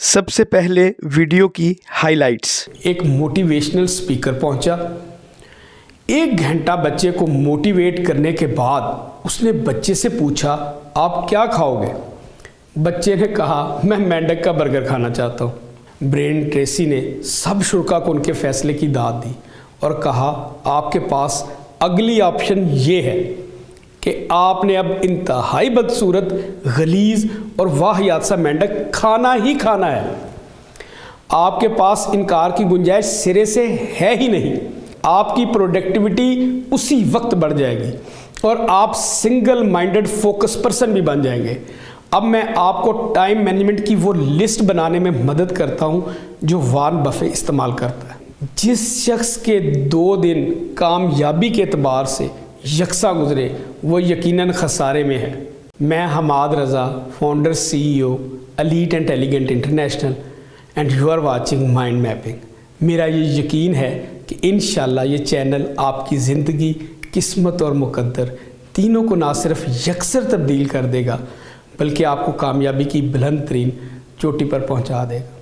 سب سے پہلے ویڈیو کی ہائی لائٹس۔ ایک موٹیویشنل سپیکر پہنچا، 1 گھنٹہ بچے کو موٹیویٹ کرنے کے بعد اس نے بچے سے پوچھا آپ کیا کھاؤ گے؟ بچے نے کہا میں مینڈک کا برگر کھانا چاہتا ہوں۔ برائن ٹریسی نے سب شرکا کو ان کے فیصلے کی داد دی اور کہا آپ کے پاس اگلی آپشن یہ ہے کہ آپ نے اب انتہائی بدصورت، غلیظ اور واہیات سا مینڈک کھانا ہی کھانا ہے۔ آپ کے پاس انکار کی گنجائش سرے سے ہے ہی نہیں۔ آپ کی پروڈکٹیوٹی اسی وقت بڑھ جائے گی اور آپ سنگل مائنڈڈ فوکس پرسن بھی بن جائیں گے۔ اب میں آپ کو ٹائم مینجمنٹ کی وہ لسٹ بنانے میں مدد کرتا ہوں جو وارن بفے استعمال کرتا ہے۔ جس شخص کے 2 دن کامیابی کے اعتبار سے یکساں گزرے وہ یقیناً خسارے میں ہے۔ میں Hammad Raza, founder CEO Elite and Elegant International, and you are watching mind mapping. میرا یہ یقین ہے کہ انشاءاللہ یہ چینل آپ کی زندگی، قسمت اور مقدر تینوں کو نہ صرف یکسر تبدیل کر دے گا بلکہ آپ کو کامیابی کی بلند ترین چوٹی پر پہنچا دے گا۔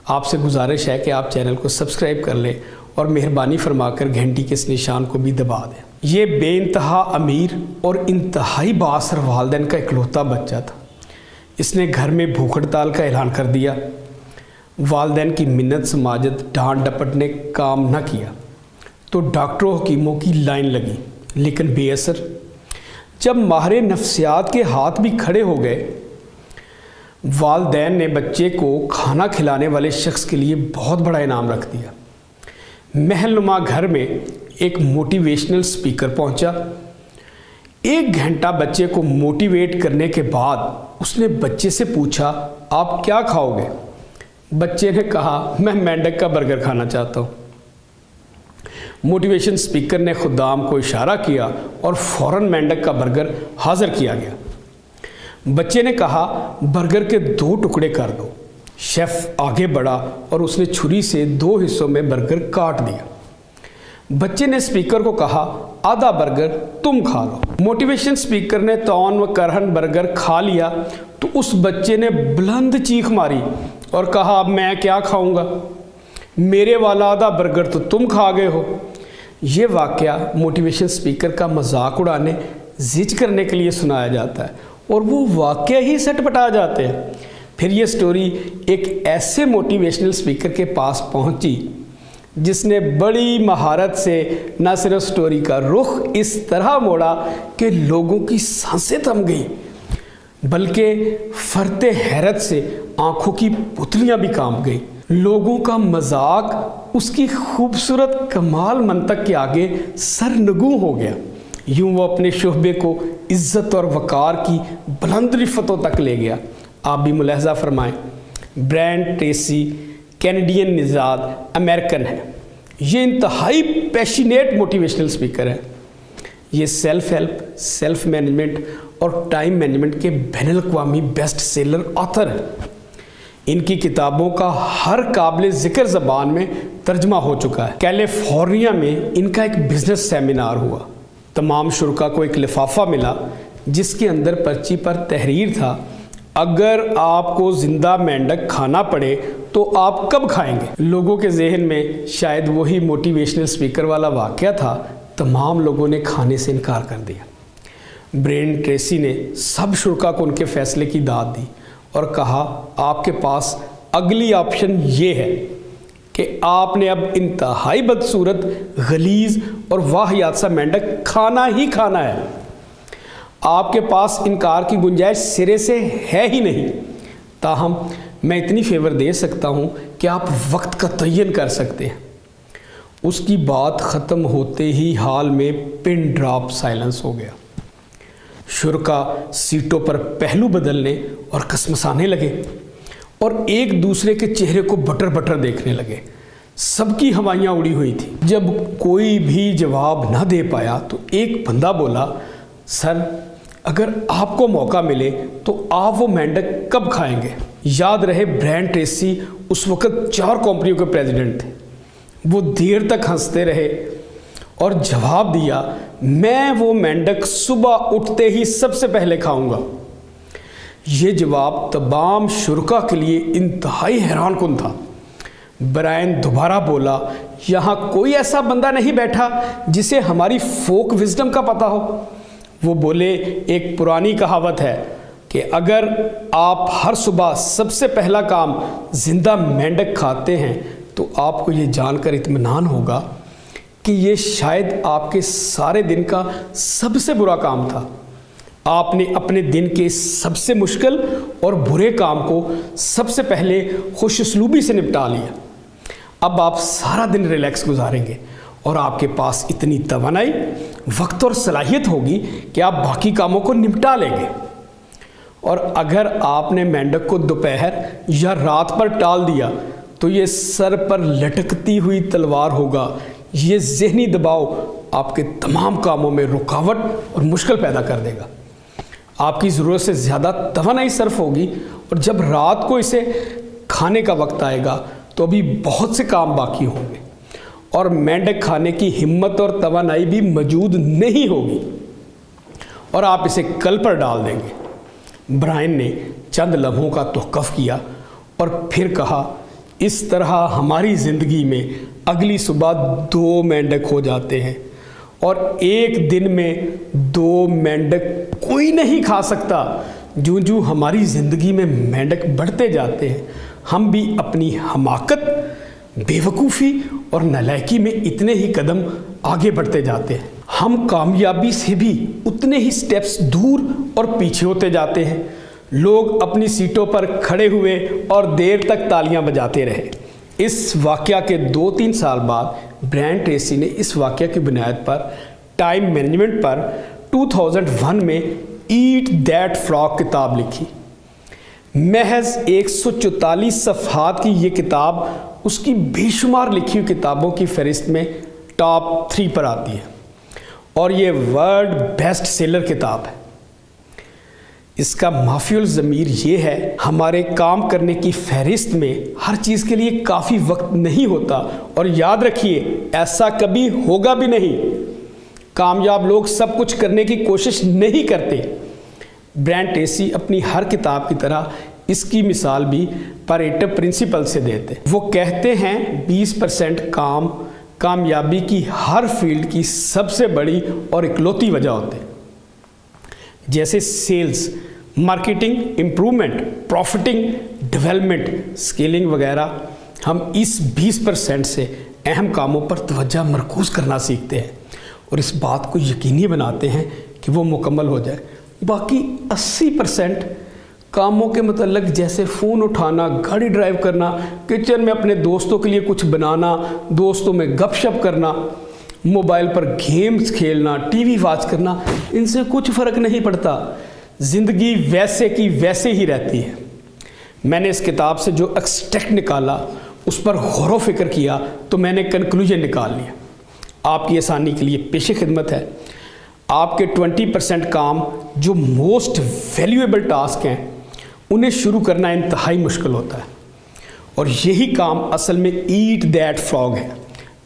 آپ سے گزارش ہے کہ آپ چینل کو سبسکرائب کر لیں اور مہربانی فرما کر گھنٹی کے اس نشان کو بھی دبا دیں۔ یہ بے انتہا امیر اور انتہائی بااثر والدین کا اکلوتا بچہ تھا۔ اس نے گھر میں بھوک ہڑتال کا اعلان کر دیا۔ والدین کی منت سماجت ڈانٹ ڈپٹ نے کام نہ کیا تو ڈاکٹروں حکیموں کی لائن لگی لیکن بے اثر۔ جب ماہر نفسیات کے ہاتھ بھی کھڑے ہو گئے، والدین نے بچے کو کھانا کھلانے والے شخص کے لیے بہت بڑا انعام رکھ دیا۔ محل نما گھر میں ایک موٹیویشنل سپیکر پہنچا، 1 گھنٹہ بچے کو موٹیویٹ کرنے کے بعد اس نے بچے سے پوچھا آپ کیا کھاؤ گے؟ بچے نے کہا میں مینڈک کا برگر کھانا چاہتا ہوں۔ موٹیویشن سپیکر نے خدام کو اشارہ کیا اور فوراً مینڈک کا برگر حاضر کیا گیا۔ بچے نے کہا برگر کے 2 ٹکڑے کر دو۔ شیف آگے بڑھا اور اس نے چھری سے 2 حصوں میں برگر کاٹ دیا۔ بچے نے سپیکر کو کہا آدھا برگر تم کھا لو۔ موٹیویشن سپیکر نے تون و کرہن برگر کھا لیا تو اس بچے نے بلند چیخ ماری اور کہا اب میں کیا کھاؤں گا؟ میرے والا آدھا برگر تو تم کھا گئے ہو۔ یہ واقعہ موٹیویشن سپیکر کا مذاق اڑانے، زج کرنے کے لیے سنایا جاتا ہے اور وہ واقعہ ہی سٹ پٹا جاتے ہیں۔ پھر یہ سٹوری ایک ایسے موٹیویشنل سپیکر کے پاس پہنچی جس نے بڑی مہارت سے نہ صرف سٹوری کا رخ اس طرح موڑا کہ لوگوں کی سانسیں تھم گئیں بلکہ فرط حیرت سے آنکھوں کی پتلیاں بھی کانپ گئیں۔ لوگوں کا مذاق اس کی خوبصورت کمال منطق کے آگے سرنگوں ہو گیا۔ یوں وہ اپنے شعبے کو عزت اور وقار کی بلند رفتوں تک لے گیا۔ آپ بھی ملاحظہ فرمائیں، برائن ٹریسی کینیڈین نژاد امریکن ہے۔ یہ انتہائی پیشنیٹ موٹیویشنل سپیکر ہے۔ یہ سیلف ہیلپ، سیلف مینجمنٹ اور ٹائم مینجمنٹ کے بین الاقوامی بیسٹ سیلر آتھر ہے۔ ان کی کتابوں کا ہر قابل ذکر زبان میں ترجمہ ہو چکا ہے۔ کیلیفورنیا میں ان کا ایک بزنس سیمینار ہوا۔ تمام شرکا کو ایک لفافہ ملا جس کے اندر پرچی پر تحریر تھا اگر آپ کو زندہ مینڈک کھانا پڑے تو آپ کب کھائیں گے؟ لوگوں کے ذہن میں شاید وہی موٹیویشنل سپیکر والا واقعہ تھا۔ تمام لوگوں نے کھانے سے انکار کر دیا۔ برائن ٹریسی نے سب شرکا کو ان کے فیصلے کی داد دی اور کہا آپ کے پاس اگلی آپشن یہ ہے کہ آپ نے اب انتہائی بدصورت، غلیظ اور واہیات سا مینڈک کھانا ہی کھانا ہے۔ آپ کے پاس انکار کی گنجائش سرے سے ہے ہی نہیں۔ تاہم میں اتنی فیور دے سکتا ہوں کہ آپ وقت کا تعین کر سکتے ہیں۔ اس کی بات ختم ہوتے ہی ہال میں پن ڈراپ سائلنس ہو گیا۔ شرکا سیٹوں پر پہلو بدلنے اور کسمسانے لگے اور ایک دوسرے کے چہرے کو بٹر بٹر دیکھنے لگے۔ سب کی ہوائیاں اڑی ہوئی تھی۔ جب کوئی بھی جواب نہ دے پایا تو ایک بندہ بولا سر اگر آپ کو موقع ملے تو آپ وہ مینڈک کب کھائیں گے؟ یاد رہے برائن ٹریسی اس وقت 4 کمپنیوں کے پریزیڈنٹ تھے۔ وہ دیر تک ہنستے رہے اور جواب دیا میں وہ مینڈک صبح اٹھتے ہی سب سے پہلے کھاؤں گا۔ یہ جواب تمام شرکا کے لیے انتہائی حیران کن تھا۔ برائن دوبارہ بولا، یہاں کوئی ایسا بندہ نہیں بیٹھا جسے ہماری فوک وزڈم کا پتہ ہو۔ وہ بولے، ایک پرانی کہاوت ہے کہ اگر آپ ہر صبح سب سے پہلا کام زندہ مینڈک کھاتے ہیں تو آپ کو یہ جان کر اطمینان ہوگا کہ یہ شاید آپ کے سارے دن کا سب سے برا کام تھا۔ آپ نے اپنے دن کے سب سے مشکل اور برے کام کو سب سے پہلے خوش اسلوبی سے نپٹا لیا۔ اب آپ سارا دن ریلیکس گزاریں گے اور آپ کے پاس اتنی توانائی، وقت اور صلاحیت ہوگی کہ آپ باقی کاموں کو نپٹا لیں گے۔ اور اگر آپ نے مینڈک کو دوپہر یا رات پر ٹال دیا تو یہ سر پر لٹکتی ہوئی تلوار ہوگا۔ یہ ذہنی دباؤ آپ کے تمام کاموں میں رکاوٹ اور مشکل پیدا کر دے گا۔ آپ کی ضرورت سے زیادہ توانائی صرف ہوگی، اور جب رات کو اسے کھانے کا وقت آئے گا تو ابھی بہت سے کام باقی ہوں گے اور مینڈک کھانے کی ہمت اور توانائی بھی موجود نہیں ہوگی، اور آپ اسے کل پر ڈال دیں گے۔ برائن نے چند لمحوں کا توقف کیا اور پھر کہا، اس طرح ہماری زندگی میں اگلی صبح 2 مینڈک ہو جاتے ہیں، اور ایک دن میں 2 مینڈک کوئی نہیں کھا سکتا۔ جو جو ہماری زندگی میں مینڈک بڑھتے جاتے ہیں، ہم بھی اپنی حماقت، بے وقوفی اور نالائکی میں اتنے ہی قدم آگے بڑھتے جاتے ہیں۔ ہم کامیابی سے بھی اتنے ہی سٹیپس دور اور پیچھے ہوتے جاتے ہیں۔ لوگ اپنی سیٹوں پر کھڑے ہوئے اور دیر تک تالیاں بجاتے رہے۔ اس واقعہ کے 2-3 سال بعد برائن ٹریسی نے اس واقعہ کی بنیاد پر ٹائم مینجمنٹ پر 2001 میں ایٹ دیٹ فراگ کتاب لکھی۔ محض 144 صفحات کی یہ کتاب اس کی بے شمار لکھی ہوئی کتابوں کی فہرست میں ٹاپ 3 پر آتی ہے، اور یہ ورلڈ بیسٹ سیلر کتاب ہے۔ اس کا مافی الضمیر یہ ہے، ہمارے کام کرنے کی فہرست میں ہر چیز کے لیے کافی وقت نہیں ہوتا، اور یاد رکھیے ایسا کبھی ہوگا بھی نہیں۔ کامیاب لوگ سب کچھ کرنے کی کوشش نہیں کرتے۔ برائن ٹریسی اپنی ہر کتاب کی طرح اس کی مثال بھی پیریٹو پرنسپل سے دیتے۔ وہ کہتے ہیں 20% کام کامیابی کی ہر فیلڈ کی سب سے بڑی اور اکلوتی وجہ ہوتے ہیں، جیسے sales, marketing, improvement, profiting, development, scaling وغیرہ۔ ہم اس 20% سے اہم کاموں پر توجہ مرکوز کرنا سیکھتے ہیں اور اس بات کو یقینی بناتے ہیں کہ وہ مکمل ہو جائے۔ باقی 80% کاموں کے متعلق، جیسے فون اٹھانا، گاڑی ڈرائیو کرنا، کچن میں اپنے دوستوں کے لیے کچھ بنانا، دوستوں میں گپ شپ کرنا، موبائل پر گیمز کھیلنا، ٹی وی واچ کرنا، ان سے کچھ فرق نہیں پڑتا۔ زندگی ویسے کی ویسے ہی رہتی ہے۔ میں نے اس کتاب سے جو ایکسٹریکٹ نکالا، اس پر غور و فکر کیا تو میں نے کنکلوژن نکال لیا۔ آپ کی آسانی کے لیے پیش خدمت ہے۔ آپ کے 20% کام جو موسٹ ویلیویبل ٹاسک ہیں، انہیں شروع کرنا انتہائی مشکل ہوتا ہے، اور یہی کام اصل میں ایٹ دیٹ فراگ ہے۔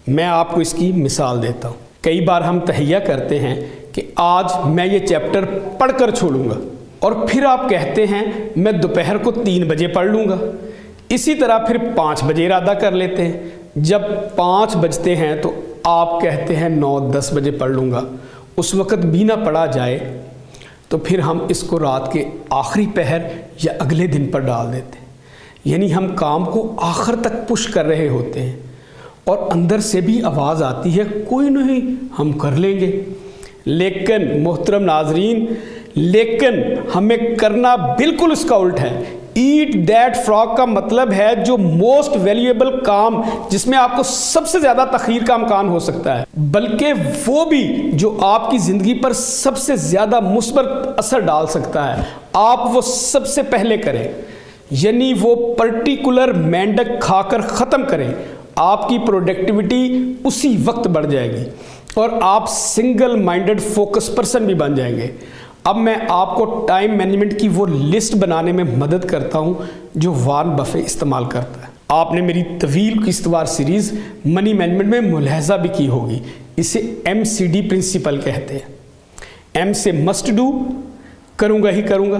میں آپ کو اس کی مثال دیتا ہوں۔ کئی بار ہم تہیہ کرتے ہیں کہ آج میں یہ چیپٹر پڑھ کر چھوڑوں گا، اور پھر آپ کہتے ہیں میں دوپہر کو 3 بجے پڑھ لوں گا۔ اسی طرح پھر 5 بجے ارادہ کر لیتے ہیں۔ جب 5 بجتے ہیں تو آپ کہتے ہیں 9-10 بجے پڑھ لوں گا۔ اس وقت بھی نہ پڑھا جائے تو پھر ہم اس کو رات کے آخری پہر یا اگلے دن پر ڈال دیتے ہیں۔ یعنی ہم کام کو آخر تک پش کر رہے ہوتے ہیں، اور اندر سے بھی آواز آتی ہے، کوئی نہیں، ہم کر لیں گے۔ لیکن محترم ناظرین، ہمیں کرنا بالکل اس کا الٹ ہے۔ ایٹ دیٹ فراگ کا مطلب ہے جو موسٹ ویلیویبل کام، جس میں آپ کو سب سے زیادہ تخیر کا امکان ہو سکتا ہے، بلکہ وہ بھی جو آپ کی زندگی پر سب سے زیادہ مثبت اثر ڈال سکتا ہے، آپ وہ سب سے پہلے کریں۔ یعنی وہ پرٹیکولر مینڈک کھا کر ختم کریں۔ آپ کی پروڈکٹیوٹی اسی وقت بڑھ جائے گی، اور آپ سنگل مائنڈڈ فوکس پرسن بھی بن جائیں گے۔ اب میں آپ کو ٹائم مینجمنٹ کی وہ لسٹ بنانے میں مدد کرتا ہوں جو وارن بفے استعمال کرتا ہے۔ آپ نے میری طویل قسط وار سیریز منی مینجمنٹ میں ملاحظہ بھی کی ہوگی۔ اسے MCD پرنسپل کہتے ہیں۔ M سے مسٹ ڈو، کروں گا ہی کروں گا۔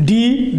D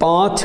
5